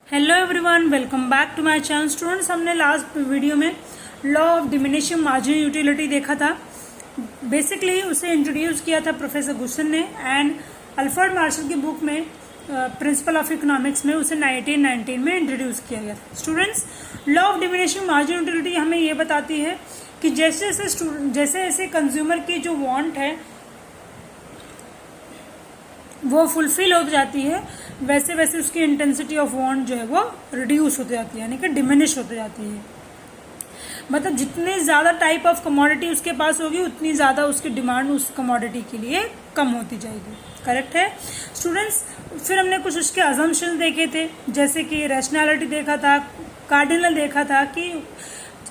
Hello everyone, welcome back to my channel. Students, हमने last video में law of diminishing marginal utility देखा था। Basically उसे introduce किया था प्रोफेसर गुसन ने एंड अल्फ्रेड मार्शल की बुक में प्रिंसिपल ऑफ इकोनॉमिक्स में उसे 1919 में इंट्रोड्यूस किया गया था। Students, law of diminishing marginal utility हमें ये बताती है कि जैसे जैसे कंज्यूमर की जो वांट है वो फुलफिल हो जाती है, वैसे वैसे उसकी इंटेंसिटी ऑफ वांट जो है वो रिड्यूस होती जाती है, यानी कि डिमिनिश होती जाती है। मतलब जितनी ज़्यादा टाइप ऑफ कमोडिटी उसके पास होगी उतनी ज़्यादा उसकी डिमांड उस कमोडिटी के लिए कम होती जाएगी। करेक्ट है स्टूडेंट्स। फिर हमने कुछ उसके अजम्पशंस देखे थे, जैसे कि रैशनैलिटी देखा था, कार्डिनल देखा था कि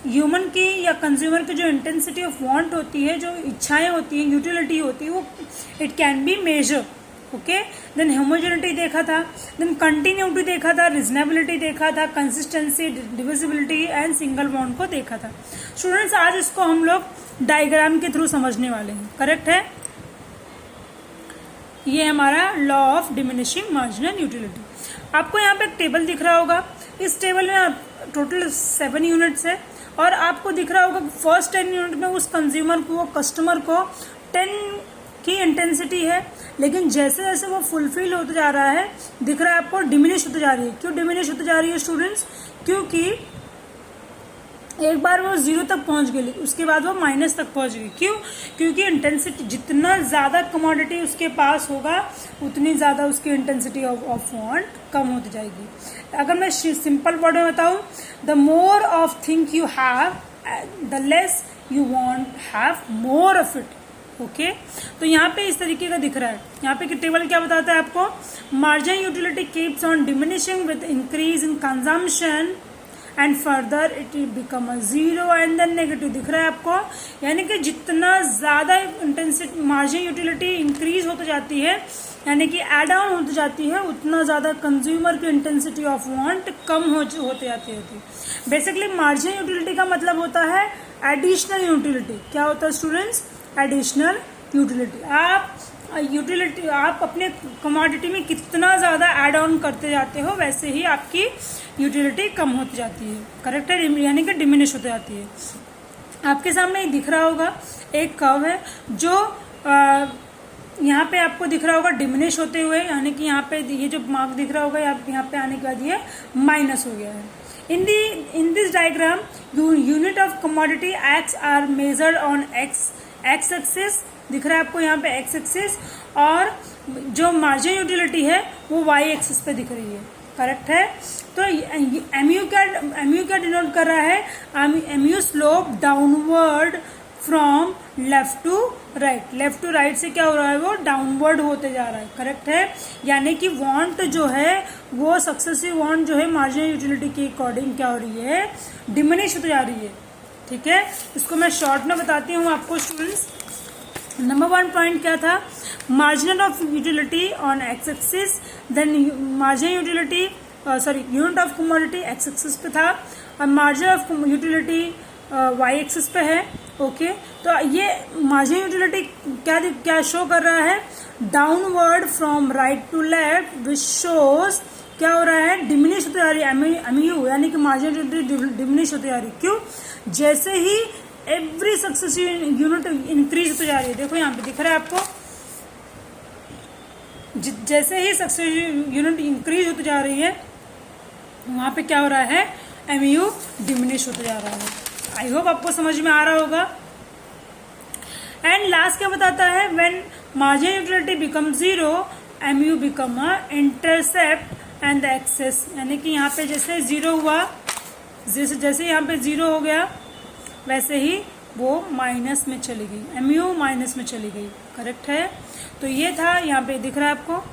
ह्यूमन की या कंज्यूमर की जो इंटेंसिटी ऑफ वांट होती है, जो इच्छाएं होती हैं, यूटिलिटी होती है, वो it can be measure. Okay, then homogeneity देखा था, देन कंटिन्यूटी देखा था, रीजनेबिलिटी देखा था, consistency, divisibility and single bond को देखा था। स्टूडेंट्स, आज इसको हम लोग डायग्राम के थ्रू समझने वाले हैं। करेक्ट है, ये हमारा law of diminishing marginal utility. आपको यहाँ पे एक टेबल दिख रहा होगा। इस टेबल में टोटल 7 यूनिट्स है और आपको दिख रहा होगा फर्स्ट 10 यूनिट में उस कंज्यूमर को, कस्टमर को 10 की इंटेंसिटी है, लेकिन जैसे जैसे वो फुलफिल होते जा रहा है, दिख रहा है आपको डिमिनिश होते जा रही है। क्यों डिमिनिश होते जा रही है स्टूडेंट्स? क्योंकि एक बार वो 0 तक पहुंच गई, उसके बाद वो माइनस तक पहुंच गई। क्यों? क्योंकि इंटेंसिटी, जितना ज्यादा कमोडिटी उसके पास होगा उतनी ज्यादा उसकी इंटेंसिटी ऑफ वांट कम होती जाएगी। अगर मैं सिंपल वर्ड में बताऊं, the more of thing you have the less you want have more of it. Okay, तो यहाँ पे इस तरीके का दिख रहा है। यहाँ पे टेबल क्या बताता है आपको? Marginal utility keeps on diminishing with increase in consumption and further it become a 0 and then negative. दिख रहा है आपको? यानी कि जितना ज्यादा इंटेंसिटी मार्जिनल यूटिलिटी इंक्रीज होती जाती है, यानी कि एड ऑन होती जाती है, उतना ज्यादा कंज्यूमर की इंटेंसिटी ऑफ वांट कम होते जाती है। बेसिकली मार्जिनल यूटिलिटी का मतलब होता है एडिशनल यूटिलिटी। क्या होता है स्टूडेंट्स? Additional utility. आप अपने कमोडिटी में कितना ज्यादा एड ऑन करते जाते हो, वैसे ही आपकी यूटिलिटी कम होती जाती है। करेक्ट है, यानी कि डिमिनिश होती जाती है। आपके सामने दिख रहा होगा एक कर्व है जो यहाँ पे आपको दिख रहा होगा डिमिनिश होते हुए, यानी कि यहाँ पे ये जो मार्क दिख रहा होगा यहाँ पे आने के बाद ये माइनस हो गया है। In this diagram, unit of commodity X are measured on x axis दिख रहा है आपको यहाँ पे x एक्सिस, और जो मार्जिनल यूटिलिटी है वो y एक्सिस पे दिख रही है। करेक्ट है। तो MU क्या डिनोट कर रहा है? MU slope downward from left to right. Left to right से क्या हो रहा है? वो डाउनवर्ड होते जा रहा है। करेक्ट है, यानी कि वांट जो है वो सक्सेसिव वांट जो है मार्जिनल यूटिलिटी के अकॉर्डिंग क्या हो रही है? डिमिनिश होती जा रही है। ठीक है, इसको मैं शॉर्ट में बताती हूँ आपको स्टूडेंट्स। नंबर 1 पॉइंट क्या था? Marginal of utility on X axis, then marginal utility unit of commodity X axis पे था और marginal of utility Y axis पे है। ओके, तो ये मार्जिनल यूटिलिटी क्या शो कर रहा है? Downward from right to left, which shows क्या हो रहा है? डिमिनिश होती जा रही है। एमयू यानी कि मार्जिनल यूटिलिटी डिमिनिश होती जा रही है। क्यों? जैसे ही एवरी सक्सेसिव यूनिट इंक्रीज होती जा रही है। देखो यहाँ पे दिख रहा है आपको, जैसे ही सक्सेसिव यूनिट इंक्रीज होती जा रही है वहां पे क्या हो रहा है? एमयू डिमिनिश होते जा रहा है। आई होप आपको समझ में आ रहा होगा। एंड लास्ट क्या बताता है? When marginal utility become 0, MU become a intercept and the axes. यानी कि यहाँ पे जैसे 0 हुआ, जैसे यहाँ पे 0 हो गया, वैसे ही वो माइनस में चली गई, एमयू माइनस में चली गई। करेक्ट है, तो ये था, यहाँ पे दिख रहा है आपको,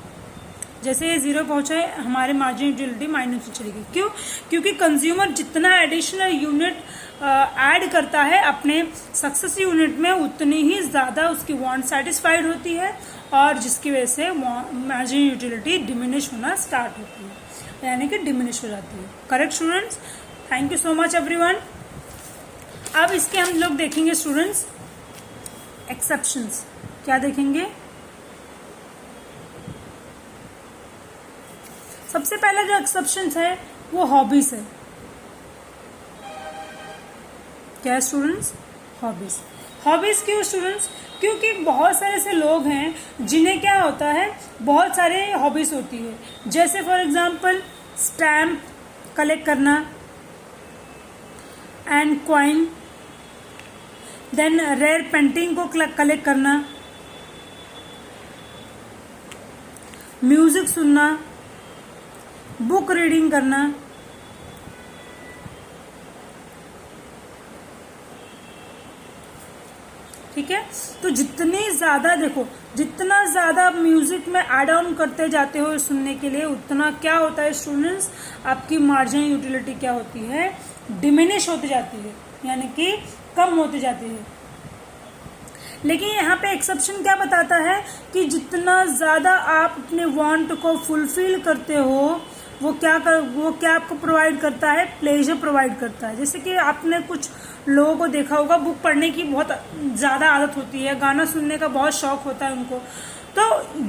जैसे ये 0 पहुंचा है हमारे मार्जिनल यूटिलिटी माइनस में चली गई। क्यों? क्योंकि कंज्यूमर जितना एडिशनल यूनिट ऐड करता है अपने सक्सेसिव यूनिट में, उतनी ही ज्यादा उसकी वांट सेटिस्फाइड होती है और जिसकी वजह से मार्जिनल यूटिलिटी डिमिनिश होना स्टार्ट होती है, यानी कि डिमिनिश हो जाती है। Correct students, thank you so much everyone. अब इसके हम लोग देखेंगे स्टूडेंट्स एक्सेप्शंस। क्या देखेंगे? सबसे पहला जो एक्सेप्शन है वो हॉबीज है। क्या है स्टूडेंट्स? हॉबीज। हॉबीज क्यों स्टूडेंट्स? क्योंकि बहुत सारे ऐसे लोग हैं जिन्हें क्या होता है, बहुत सारे हॉबीज होती है। जैसे फॉर एग्जांपल स्टैम्प कलेक्ट करना and coin, then rare painting को कलेक्ट करना, म्यूजिक सुनना, बुक रीडिंग करना, ठीक है। तो जितनी ज्यादा देखो, जितना ज्यादा म्यूजिक में ऐड ऑन करते जाते हो सुनने के लिए, उतना क्या होता है स्टूडेंट्स, आपकी मार्जिनल यूटिलिटी क्या होती है, डिमिनिश होती जाती है, यानी कि कम होती जाती है। लेकिन यहाँ पे एक्सेप्शन क्या बताता है कि जितना ज्यादा आप अपने वांट को फुलफिल करते हो, वो क्या आपको प्रोवाइड करता है, प्लेजर प्रोवाइड करता है। जैसे कि आपने कुछ लोगों को देखा होगा, बुक पढ़ने की बहुत ज्यादा आदत होती है, गाना सुनने का बहुत शौक होता है उनको। तो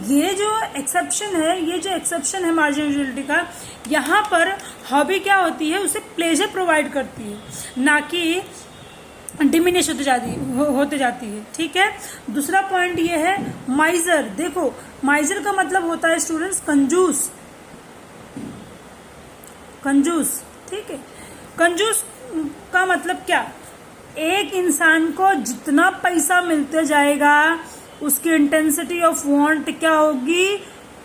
ये जो एक्सेप्शन है मार्जिनल यूटिलिटी का, यहाँ पर हॉबी क्या होती है, उसे प्लेजर प्रोवाइड करती है, ना कि डिमिनिश होते जाती है, ठीक है। दूसरा पॉइंट ये है माइजर। देखो माइजर का मतलब होता है स्टूडेंट्स कंजूस, ठीक है। कंजूस का मतलब क्या, एक इंसान को जितना पैसा मिलते जाएगा उसकी इंटेंसिटी ऑफ वांट क्या होगी,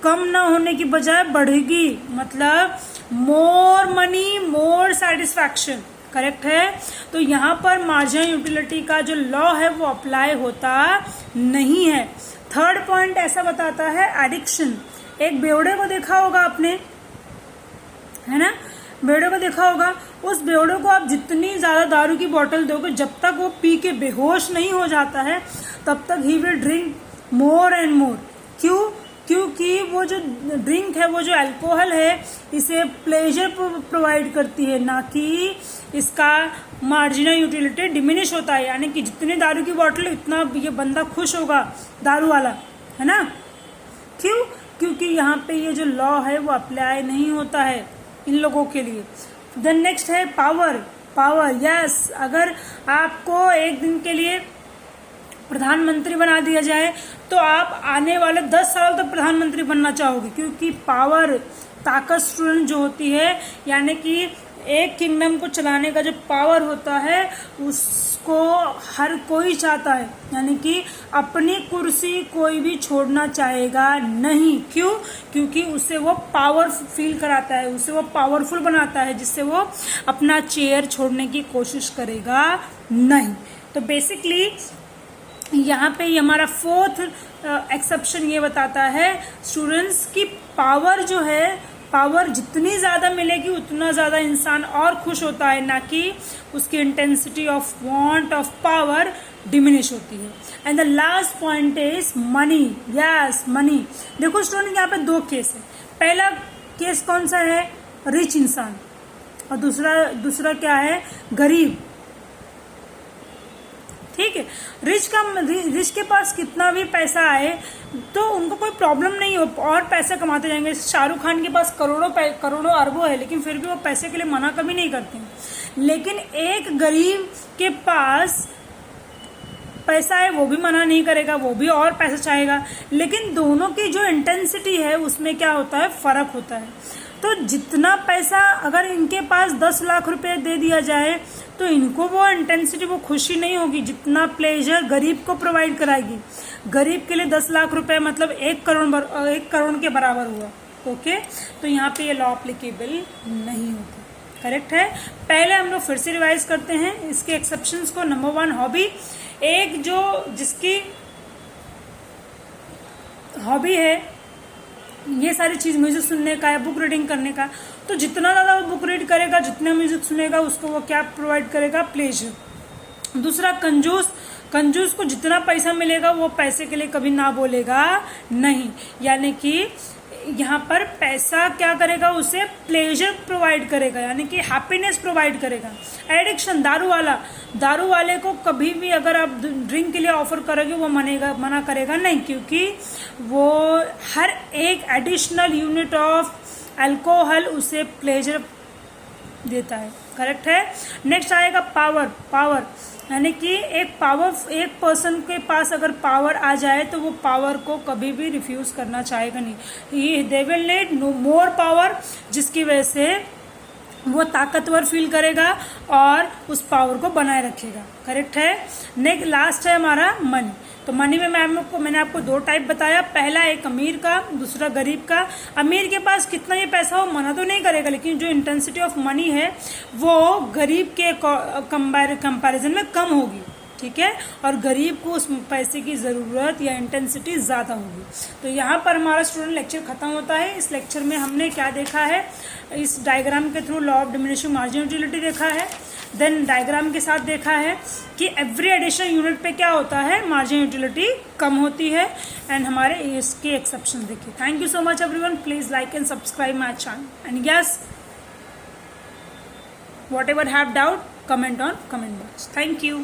कम ना होने की बजाय बढ़ेगी। मतलब मोर मनी मोर सेटिस्फैक्शन, करेक्ट है। तो यहाँ पर मार्जिनल यूटिलिटी का जो लॉ है वो अप्लाई होता नहीं है। थर्ड पॉइंट ऐसा बताता है एडिक्शन। एक बेवड़े को देखा होगा आपने, है ना, बेवड़े को देखा होगा। उस बेवड़े को आप जितनी ज्यादा दारू की बोतल दोगे, जब तक वो पी के बेहोश नहीं हो जाता है तब तक he will drink more and more. क्यों? क्योंकि वो जो ड्रिंक है, वो जो अल्कोहल है, इसे प्लेजर प्रोवाइड करती है, ना कि इसका मार्जिनल यूटिलिटी डिमिनिश होता है। यानी कि जितनी दारू की बोतल इतना ये बंदा खुश होगा दारू वाला, है ना। क्यों? क्योंकि यहाँ पे ये जो लॉ है वो अप्लाई नहीं होता है इन लोगों के लिए। देन नेक्स्ट है पावर। यस, अगर आपको एक दिन के लिए प्रधानमंत्री बना दिया जाए तो आप आने वाले 10 साल तक प्रधानमंत्री बनना चाहोगे, क्योंकि पावर, ताकत स्टूडेंट जो होती है, यानी कि एक किंगडम को चलाने का जो पावर होता है उसको हर कोई चाहता है। यानी कि अपनी कुर्सी कोई भी छोड़ना चाहेगा नहीं। क्यों? क्योंकि उससे वो पावर फील कराता है, उससे वो पावरफुल बनाता है, जिससे वो अपना चेयर छोड़ने की कोशिश करेगा नहीं। तो बेसिकली यहाँ पे हमारा फोर्थ एक्सेप्शन ये बताता है स्टूडेंट्स की पावर जो है, पावर जितनी ज्यादा मिलेगी उतना ज्यादा इंसान और खुश होता है, ना कि उसकी intensity of want of power diminish होती है। And the last point is money. Yes, money. देखो स्टूडेंट यहाँ पे दो केस है। पहला केस कौन सा है, रिच इंसान, और दूसरा क्या है, गरीब, ठीक है। रिच के पास कितना भी पैसा आए तो उनको कोई प्रॉब्लम नहीं हो, और पैसा कमाते जाएंगे। शाहरुख खान के पास करोड़ों अरबों है, लेकिन फिर भी वो पैसे के लिए मना कभी नहीं करते हैं। लेकिन एक गरीब के पास पैसा है, वो भी मना नहीं करेगा, वो भी और पैसा चाहेगा। लेकिन दोनों की जो इंटेंसिटी है उसमें क्या होता है, फर्क होता है। तो जितना पैसा अगर इनके पास 10 लाख रुपए दे दिया जाए तो इनको वो इंटेंसिटी, वो खुशी नहीं होगी जितना प्लेजर गरीब को प्रोवाइड कराएगी। गरीब के लिए 10 लाख रुपए मतलब 1 करोड़ के बराबर हुआ। ओके, तो यहाँ पे ये लॉ एप्लीकेबल नहीं होता, करेक्ट है। पहले हम लोग फिर से रिवाइज करते हैं इसके एक्सेप्शंस को। नंबर 1 हॉबी, एक जो जिसकी हॉबी है ये सारी चीज म्यूजिक सुनने का है, बुक रीडिंग करने का, तो जितना ज्यादा वो बुक रीड करेगा, जितना म्यूजिक सुनेगा, उसको वो क्या प्रोवाइड करेगा, प्लेजर। दूसरा कंजूस को जितना पैसा मिलेगा वो पैसे के लिए कभी ना बोलेगा नहीं, यानी कि यहाँ पर पैसा क्या करेगा, उसे प्लेजर प्रोवाइड करेगा, यानी कि हैप्पीनेस प्रोवाइड करेगा। एडिक्शन, दारू वाले को कभी भी अगर आप ड्रिंक के लिए ऑफर करोगे वो मना करेगा नहीं, क्योंकि वो हर एक एडिशनल यूनिट ऑफ अल्कोहल उसे प्लेजर देता है, करेक्ट है। नेक्स्ट आएगा पावर। पावर यानी कि एक पर्सन के पास अगर पावर आ जाए तो वो पावर को कभी भी रिफ्यूज करना चाहेगा नहीं। They will need no more power, जिसकी वजह से वो ताकतवर फील करेगा और उस पावर को बनाए रखेगा, करेक्ट है। नेक्स्ट लास्ट है हमारा मनी। तो मनी में मैंने आपको दो टाइप बताया, पहला एक अमीर का, दूसरा गरीब का। अमीर के पास कितना ये पैसा हो मना तो नहीं करेगा, लेकिन जो इंटेंसिटी ऑफ मनी है वो गरीब के कंपैरिजन में कम होगी, ठीक है, और गरीब को उस पैसे की ज़रूरत या इंटेंसिटी ज़्यादा होगी। तो यहाँ पर हमारा स्टूडेंट लेक्चर खत्म होता है। इस लेक्चर में हमने क्या देखा है, इस डायग्राम के through law of diminishing marginal utility देखा है, देन डायग्राम के साथ देखा है कि एवरी एडिशनल यूनिट पे क्या होता है, मार्जिनल यूटिलिटी कम होती है, एंड हमारे इसके एक्सेप्शन देखे। Thank you so much everyone, please like and subscribe my channel, and yes whatever have doubt comment on comment box. Thank you.